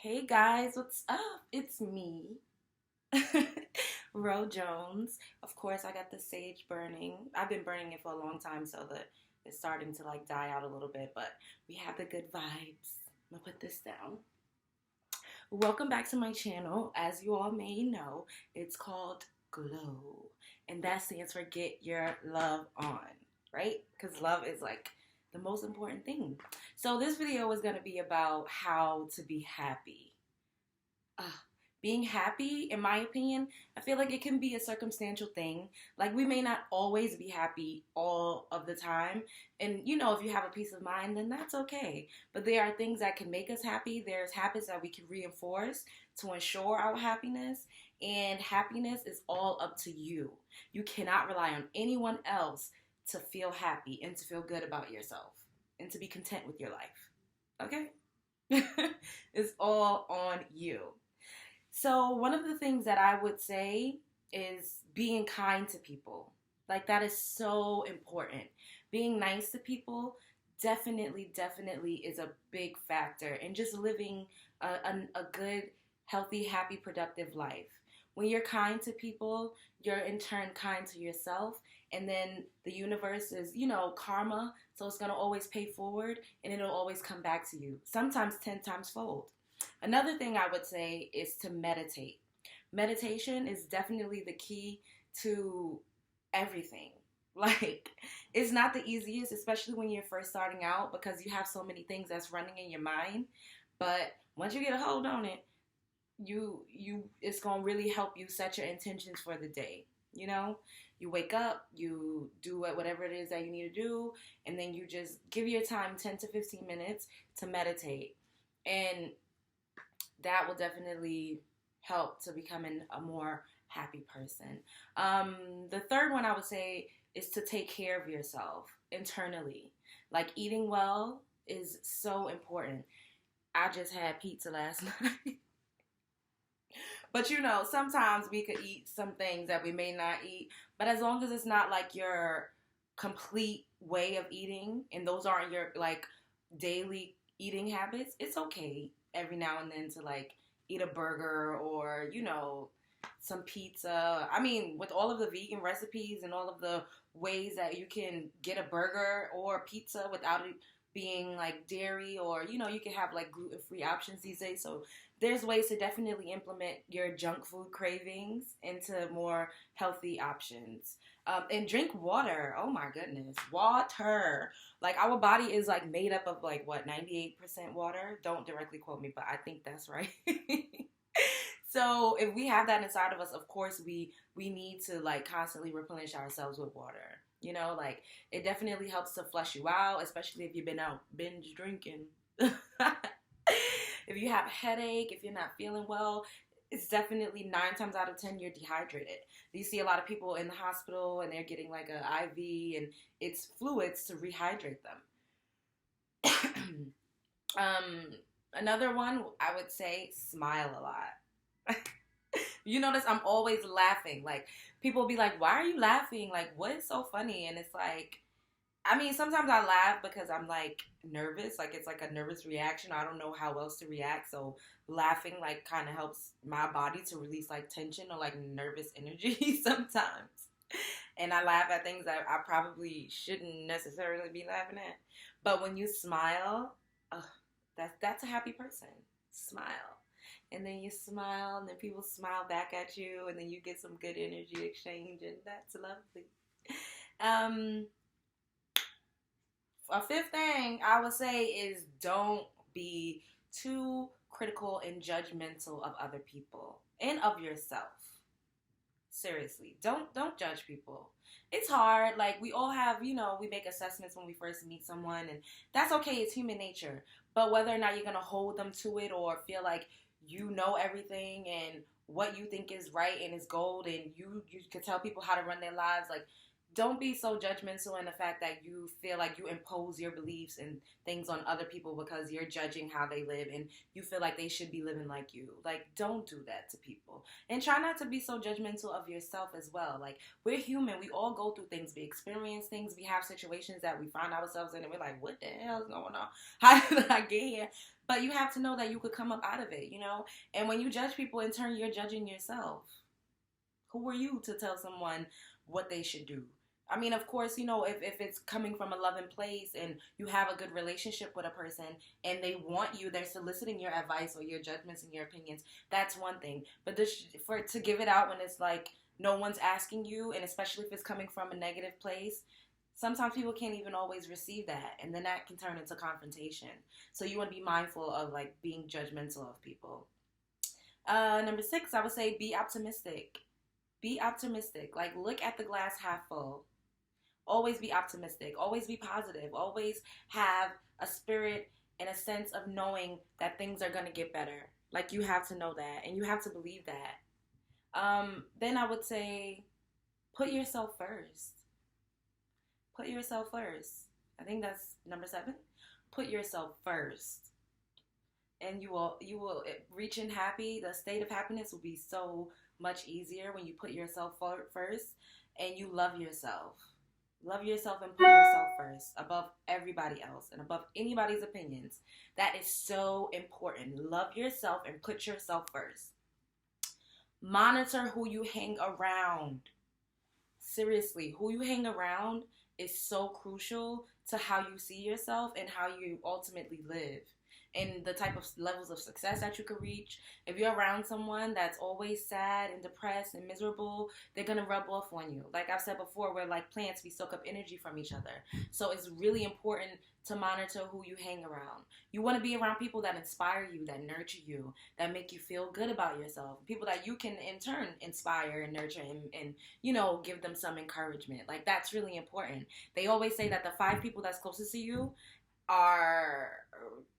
Hey guys, what's up? It's me, Ro Jones. Of course, I got the sage burning. I've been burning it for a long time, so that it's starting to like die out a little bit, but we have the good vibes. I'm gonna put this down. Welcome back to my channel. As you all may know, it's called GLOW, and that stands for Get Your Love On, right? Because love is like the most important thing. So this video is going to be about how to be happy. uh, Being happy, in my opinion, I feel like it can be a circumstantial thing. Like, we may not always be happy all of the time. And, if you have a peace of mind, then that's okay. But there are things that can make us happy. There's habits that we can reinforce to ensure our happiness. And happiness is all up to you. You cannot rely on anyone else to feel happy and to feel good about yourself and to be content with your life. Okay? It's all on you. So one of the things that I would say is being kind to people. Like, that is so important. Being nice to people definitely is a big factor in just living a good, healthy, happy, productive life. When you're kind to people, you're in turn kind to yourself, and then the universe is, karma, so it's going to always pay forward, and it'll always come back to you, sometimes 10 times fold. Another thing I would say is to meditate. Meditation is definitely the key to everything. Like, it's not the easiest, especially when you're first starting out, because you have so many things that's running in your mind. But once you get a hold on it, it's going to really help you set your intentions for the day. You wake up, you do whatever it is that you need to do, and then you just give your time 10 to 15 minutes to meditate. And that will definitely help to becoming a more happy person. The third one I would say is to take care of yourself internally. Like, eating well is so important. I just had pizza last night. But sometimes we could eat some things that we may not eat. But as long as it's not like your complete way of eating, and those aren't your like daily eating habits, it's okay every now and then to like eat a burger or some pizza. I mean, with all of the vegan recipes and all of the ways that you can get a burger or pizza without it being like dairy, or you can have like gluten-free options these days. So there's ways to definitely implement your junk food cravings into more healthy options. And drink water. Oh my goodness, water. Like, our body is like made up of like 98% water. Don't directly quote me, but I think that's right. So if we have that inside of us, of course we need to like constantly replenish ourselves with water. Like, it definitely helps to flush you out, especially if you've been out binge drinking. If you have a headache, if you're not feeling well, it's definitely 9 times out of 10 you're dehydrated. You see a lot of people in the hospital and they're getting like an IV, and it's fluids to rehydrate them. Another one I would say, smile a lot. You notice I'm always laughing. Like, people will be like, why are you laughing? Like, what is so funny? And it's like, I mean, sometimes I laugh because I'm like nervous. Like, it's like a nervous reaction. I don't know how else to react. So laughing like kind of helps my body to release like tension or like nervous energy sometimes. And I laugh at things that I probably shouldn't necessarily be laughing at. But when you smile, that's a happy person. Smile. And then you smile, and then people smile back at you, and then you get some good energy exchange, and that's lovely. A fifth thing I would say is, don't be too critical and judgmental of other people and of yourself. Seriously, don't judge people. It's hard. Like, we all have, we make assessments when we first meet someone, and that's okay. It's human nature. But whether or not you're going to hold them to it, or feel like you know everything and what you think is right and is gold, and you can tell people how to run their lives, like, don't be so judgmental in the fact that you feel like you impose your beliefs and things on other people because you're judging how they live and you feel like they should be living like you. Like, don't do that to people. And try not to be so judgmental of yourself as well. Like, we're human. We all go through things. We experience things. We have situations that we find ourselves in and we're like, what the hell is going on? How did I get here? But you have to know that you could come up out of it, you know? And when you judge people, in turn, you're judging yourself. Who are you to tell someone what they should do? I mean, of course, you know, if it's coming from a loving place and you have a good relationship with a person and they want you, they're soliciting your advice or your judgments and your opinions, that's one thing. But to give it out when it's like no one's asking you, and especially if it's coming from a negative place, sometimes people can't even always receive that. And then that can turn into confrontation. So you want to be mindful of like being judgmental of people. Number 6, I would say be optimistic. Be optimistic. Like, look at the glass half full. Always be optimistic. Always be positive. Always have a spirit and a sense of knowing that things are going to get better. Like, you have to know that. And you have to believe that. Then I would say put yourself first. Put yourself first. I think that's number 7. Put yourself first. And you will reaching happy. The state of happiness will be so much easier when you put yourself first and you love yourself. Love yourself and put yourself first above everybody else and above anybody's opinions. That is so important. Love yourself and put yourself first. Monitor who you hang around. Seriously, who you hang around is so crucial to how you see yourself and how you ultimately live. And the type of levels of success that you could reach. If you're around someone that's always sad and depressed and miserable, they're going to rub off on you. Like I've said before, we're like plants. We soak up energy from each other. So it's really important to monitor who you hang around. You want to be around people that inspire you, that nurture you, that make you feel good about yourself. People that you can, in turn, inspire and nurture and you know, give them some encouragement. Like, that's really important. They always say that the 5 people that's closest to you are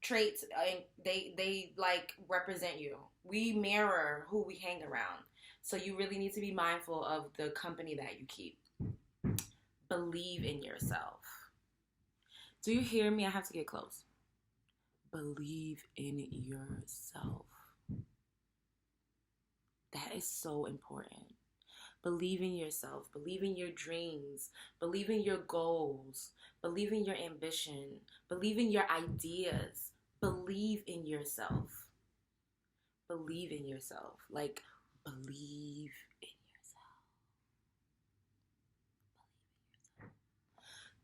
traits, and they like represent you. We mirror who we hang around. So you really need to be mindful of the company that you keep. Believe in yourself. Do you hear me? I have to get close. Believe in yourself. That is so important. Believe in yourself. Believe in your dreams. Believe in your goals. Believe in your ambition. Believe in your ideas. Believe in yourself. Believe in yourself. Like, believe in yourself.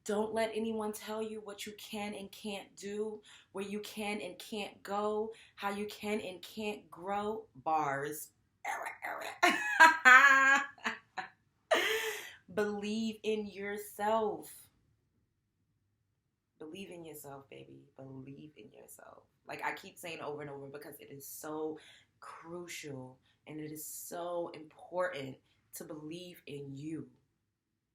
Don't let anyone tell you what you can and can't do, where you can and can't go, how you can and can't grow. Bars. Believe in yourself. Believe in yourself, baby. Believe in yourself. Like I keep saying over and over because it is so crucial and it is so important to believe in you.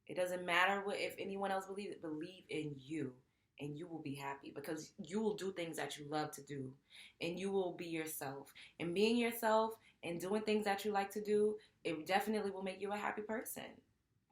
It doesn't matter if anyone else believes it. Believe in you and you will be happy because you will do things that you love to do and you will be yourself. And being yourself and doing things that you like to do, it definitely will make you a happy person.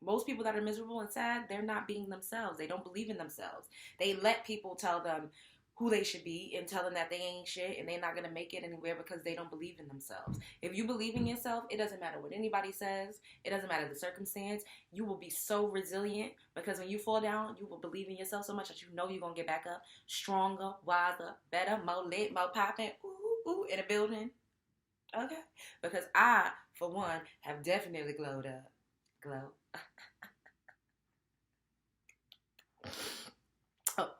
Most people that are miserable and sad, they're not being themselves. They don't believe in themselves. They let people tell them who they should be and tell them that they ain't shit and they're not going to make it anywhere because they don't believe in themselves. If you believe in yourself, it doesn't matter what anybody says. It doesn't matter the circumstance. You will be so resilient because when you fall down, you will believe in yourself so much that you know you're going to get back up stronger, wiser, better, more lit, more popping, in a building. Okay? Because I, for one, have definitely glowed up. Glow. Oh,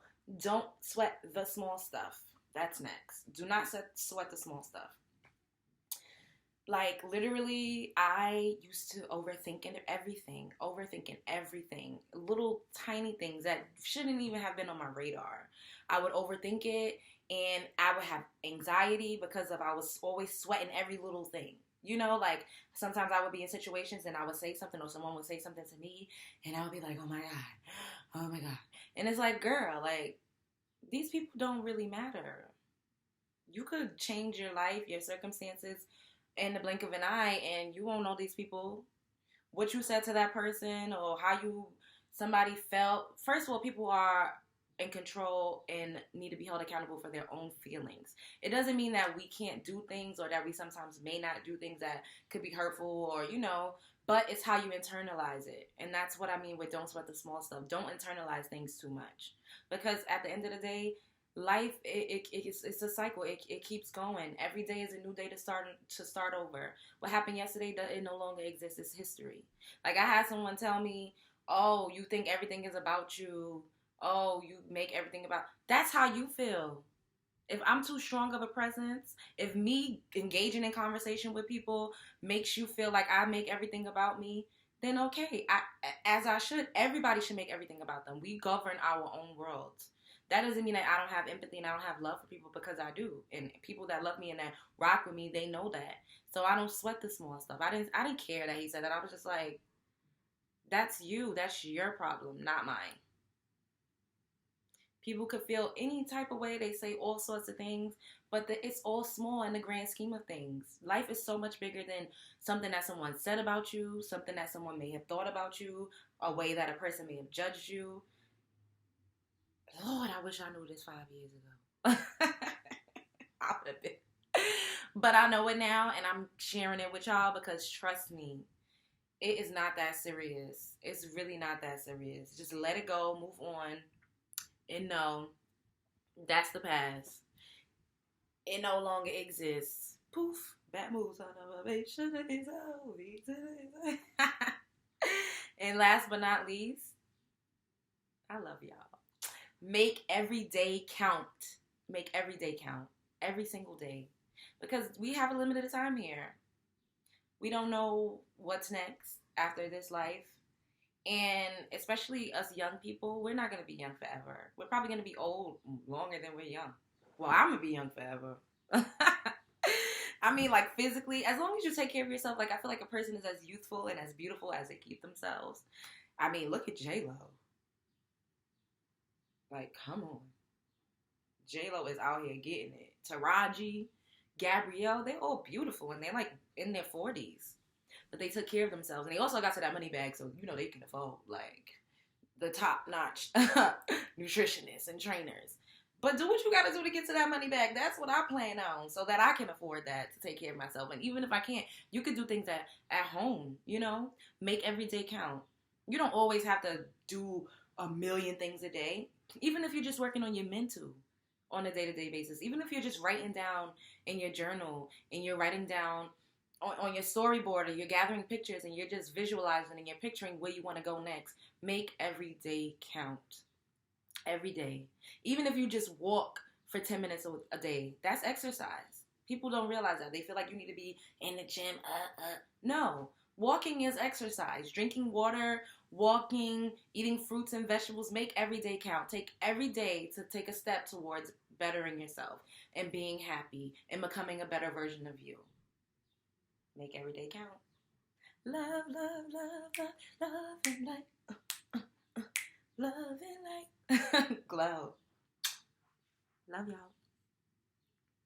don't sweat the small stuff. That's next. Do not sweat the small stuff. Like, literally, I used to overthinking everything. Little tiny things that shouldn't even have been on my radar. I would overthink it, and I would have anxiety because I was always sweating every little thing. You know, like, sometimes I would be in situations and I would say something or someone would say something to me and I would be like, oh my God. And it's like, girl, like, these people don't really matter. You could change your life, your circumstances in the blink of an eye and you won't know these people. What you said to that person or how you somebody felt, first of all, people are in control and need to be held accountable for their own feelings. It doesn't mean that we can't do things or that we sometimes may not do things that could be hurtful or, but it's how you internalize it. And that's what I mean with don't sweat the small stuff. Don't internalize things too much. Because at the end of the day, life, it's a cycle. It keeps going. Every day is a new day to start over. What happened yesterday, it no longer exists. It's history. Like, I had someone tell me, oh, you think everything is about you. Oh, you make everything about... That's how you feel. If I'm too strong of a presence, if me engaging in conversation with people makes you feel like I make everything about me, then okay, as I should. Everybody should make everything about them. We govern our own worlds. That doesn't mean that I don't have empathy and I don't have love for people, because I do. And people that love me and that rock with me, they know that. So I don't sweat the small stuff. I didn't care that he said that. I was just like, that's you. That's your problem, not mine. People could feel any type of way. They say all sorts of things, but it's all small in the grand scheme of things. Life is so much bigger than something that someone said about you, something that someone may have thought about you, a way that a person may have judged you. Lord, I wish I knew this 5 years ago. I would have been. But I know it now, and I'm sharing it with y'all because, trust me, it is not that serious. It's really not that serious. Just let it go, move on. And no, that's the past. It no longer exists. Poof. Bad moves on elevation. And last but not least, I love y'all. Make every day count. Make every day count. Every single day. Because we have a limited time here. We don't know what's next after this life. And especially us young people, we're not going to be young forever. We're probably going to be old longer than we're young. Well, I'm going to be young forever. I mean, like, physically, as long as you take care of yourself, like, I feel like a person is as youthful and as beautiful as they keep themselves. I mean, look at GYLO. Like, come on. GYLO is out here getting it. Taraji, Gabrielle, they're all beautiful, and they're, like, in their 40s. But they took care of themselves. And they also got to that money bag, so, they can afford, like, the top-notch nutritionists and trainers. But do what you got to do to get to that money bag. That's what I plan on, so that I can afford that to take care of myself. And even if I can't, you can do things at home, Make every day count. You don't always have to do a million things a day. Even if you're just working on your mental on a day-to-day basis. Even if you're just writing down in your journal and you're writing down on your storyboard, or you're gathering pictures and you're just visualizing and you're picturing where you want to go next. Make every day count. Every day. Even if you just walk for 10 minutes a day, that's exercise. People don't realize that. They feel like you need to be in the gym. No. Walking is exercise. Drinking water, walking, eating fruits and vegetables. Make every day count. Take every day to take a step towards bettering yourself and being happy and becoming a better version of you. Make every day count. Love, love, love, love, love and light. Love and light. Glow. Love y'all.